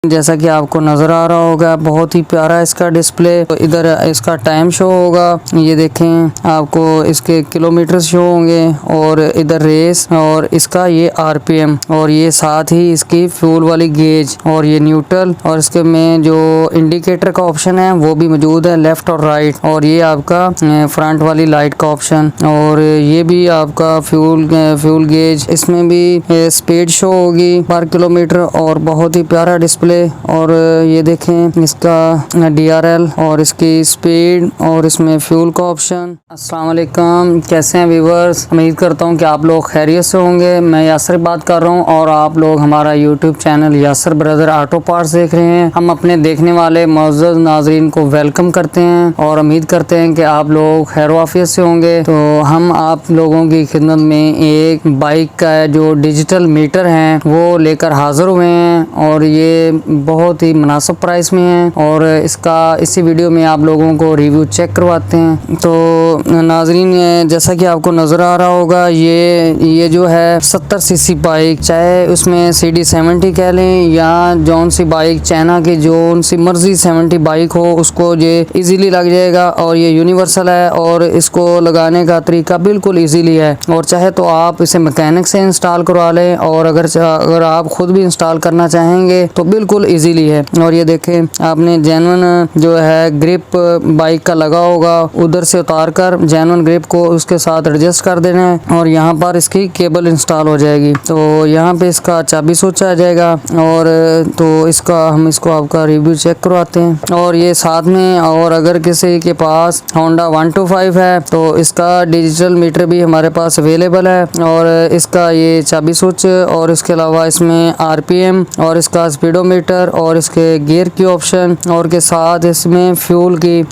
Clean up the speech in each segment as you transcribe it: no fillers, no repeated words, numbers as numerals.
जैसा कि आपको नज़र आ रहा होगा बहुत ही प्यारा इसका डिस्प्ले। तो इधर इसका टाइम शो होगा, ये देखें आपको इसके किलोमीटर शो होंगे और इधर रेस और इसका ये आरपीएम और ये साथ ही इसकी फ्यूल वाली गेज और ये न्यूट्रल और इसके में जो इंडिकेटर का ऑप्शन है वो भी मौजूद है, लेफ्ट और राइट। और ये आपका फ्रंट वाली लाइट का ऑप्शन और ये भी आपका फ्यूल गेज, इसमें भी स्पीड शो होगी पर किलोमीटर और बहुत ही प्यारा डिस्प्ले। और ये देखें इसका डीआरएल और इसकी स्पीड और इसमें फ्यूल का ऑप्शन। अस्सलाम वालेकुम, कैसे हैं व्यूवर्स? उम्मीद करता हूं कि आप लोग खैरियत से होंगे। मैं यासर बात कर रहा हूं और आप लोग हमारा YouTube channel Yasar brother auto parts देख रहे हैं। हम अपने देखने वाले मुअज़्ज़ज़ नाज़रीन को वेलकम करते हैं और उम्मीद करते हैं कि आप लोग खैर वाफियत से होंगे। तो हम आप लोगों की खिदमत में एक बाइक का जो डिजिटल मीटर है वो लेकर हाजिर हुए हैं और ये बहुत ही मुनासिब प्राइस में है और इसका इसी वीडियो में आप लोगों को रिव्यू चेक करवाते हैं। तो नाजरीन, जैसा कि आपको नज़र आ रहा होगा ये जो है 70 सीसी बाइक, चाहे उसमें CD70 कह लें या जौन सी बाइक चाइना की जौन सी मर्जी 70 बाइक हो उसको ये इजीली लग जाएगा और ये यूनिवर्सल है और इसको लगाने का तरीका बिल्कुल इजीली है। और चाहे तो आप इसे मैकेनिक से इंस्टॉल करवा लें और अगर आप खुद भी इंस्टॉल करना चाहेंगे तो बिल्कुल इजीली है। और ये देखें आपने जेन्युइन जो है ग्रिप बाइक का लगा होगा उधर से उतार कर जेन्युइन ग्रिप को उसके साथ एडजस्ट कर देना है और यहाँ पर इसकी केबल इंस्टॉल हो जाएगी। तो यहाँ पे इसका चाबी स्विच आ जाएगा और तो हम इसको आपका रिव्यू चेक करवाते हैं। और ये साथ में और अगर किसी के पास होंडा 125 है तो इसका डिजिटल मीटर भी हमारे पास अवेलेबल है और इसका ये चाबी स्विच और इसके अलावा इसमें आरपीएम और इसका स्पीडोमीटर और इसके गियर की ऑप्शन और के साथ इसमें फ्यूल की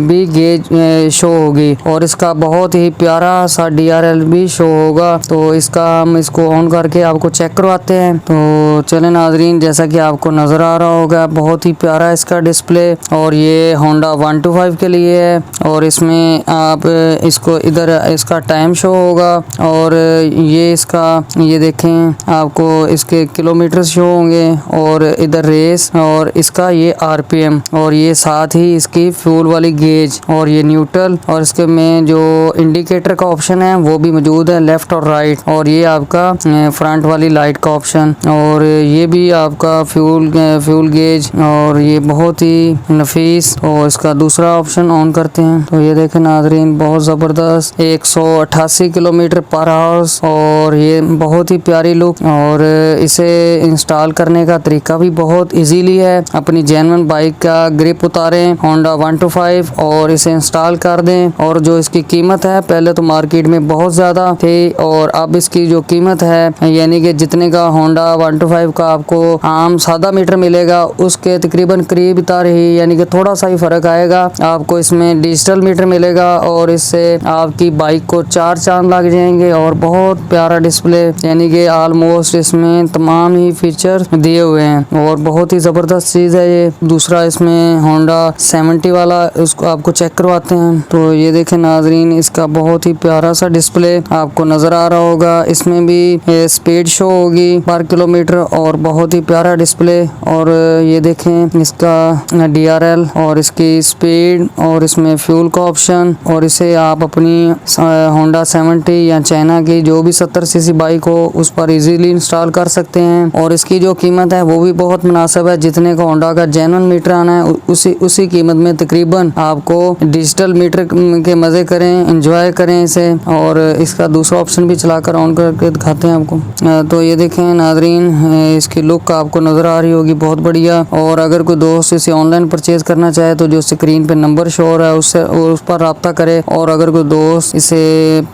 भी गेज शो होगी और इसका बहुत ही प्यारा सा डीआरएल भी शो होगा। तो हम इसको ऑन करके आपको चेक करवाते हैं। तो चले नाजरीन, जैसा कि आपको नज़र आ रहा होगा बहुत ही प्यारा इसका डिस्प्ले और ये होंडा 125 के लिए है और इसमें आप इसको इधर इसका टाइम शो होगा और ये देखें आपको इसके किलोमीटर शो होंगे और इधर रेस और इसका ये आरपीएम और ये साथ ही इसकी फ्यूल वाली गेज और ये न्यूट्रल और इसके में जो इंडिकेटर का ऑप्शन है वो भी मौजूद है, लेफ्ट और राइट। और ये आपका फ्रंट वाली लाइट का ऑप्शन और ये भी आपका फ्यूल गेज और ये बहुत ही नफीस। और इसका दूसरा ऑप्शन ऑन करते हैं तो ये देखें नाजरीन बहुत ज़बरदस्त 188 किलोमीटर पर आवर्स और ये बहुत ही प्यारी लुक। और इसे इंस्टॉल करने का तरीका भी बहुत इजीली है। अपनी जेन्युइन बाइक का ग्रिप उतारें होंडा 125 और इसे इंस्टॉल कर दें। और जो इसकी कीमत है पहले तो मार्केट में बहुत ज़्यादा थी और अब इसकी जो कीमत है यानी कि जितने का होंडा 125 का आपको आम सादा मीटर मिलेगा उसके तकरीबन करीब तार ही यानी कि थोड़ा सा ही फ़र्क आएगा। आपको इसमें डिजिटल मीटर मिलेगा और इससे आपकी बाइक को 4 चांद लग जाएंगे और बहुत प्यारा डिस्प्ले यानी कि ऑलमोस्ट इसमें तमाम ही फीचर दिए हुए हैं और बहुत ही ज़बरदस्त चीज़ है ये। दूसरा इसमें होंडा 70 वाला उसको आपको चेक करवाते हैं। तो ये देखें नाजरीन इसका बहुत ही प्यारा सा डिस्प्ले आपको नज़र आ रहा होगा, इसमें भी स्पीड शो होगी पर किलोमीटर और बहुत ही प्यारा डिस्प्ले। और ये देखें इसका डीआरएल और इसकी स्पीड और इसमें फ्यूल का ऑप्शन और इसे आप अपनी होंडा 70 या चाइना की जो भी 70 सीसी बाइक हो उस पर इजीली इंस्टॉल कर सकते हैं। और इसकी जो कीमत है वो भी बहुत मुनासिब है, जितने का होंडा का जेन्युइन मीटर आना है उसी कीमत में तकरीबन आपको डिजिटल मीटर के मज़े करें, एंजॉय करें इसे। और इसका दूसरा ऑप्शन भी चलाकर ऑन करके दिखाते हैं आपको। तो ये देखें नाजरीन इसकी लुक आपको नज़र आ रही होगी बहुत बढ़िया। और अगर कोई दोस्त इसे ऑनलाइन परचेज़ करना चाहे तो जो स्क्रीन पे नंबर शो हो रहा है उस पर रब्ता करे। और अगर कोई दोस्त इसे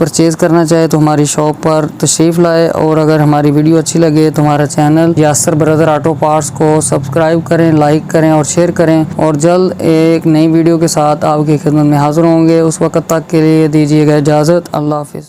परचेज़ करना चाहे तो हमारी शॉप पर तशरीफ़ लाए। और अगर हमारी वीडियो अच्छी लगे तो हमारा channel Yasar brother auto parts को सब्सक्राइब करें, लाइक करें और शेयर करें। और जल्द एक नई वीडियो के साथ आपकी खिदमत में हाजिर होंगे। उस वक्त तक के लिए दीजिएगा इजाज़त। अल्लाह हाफिज़।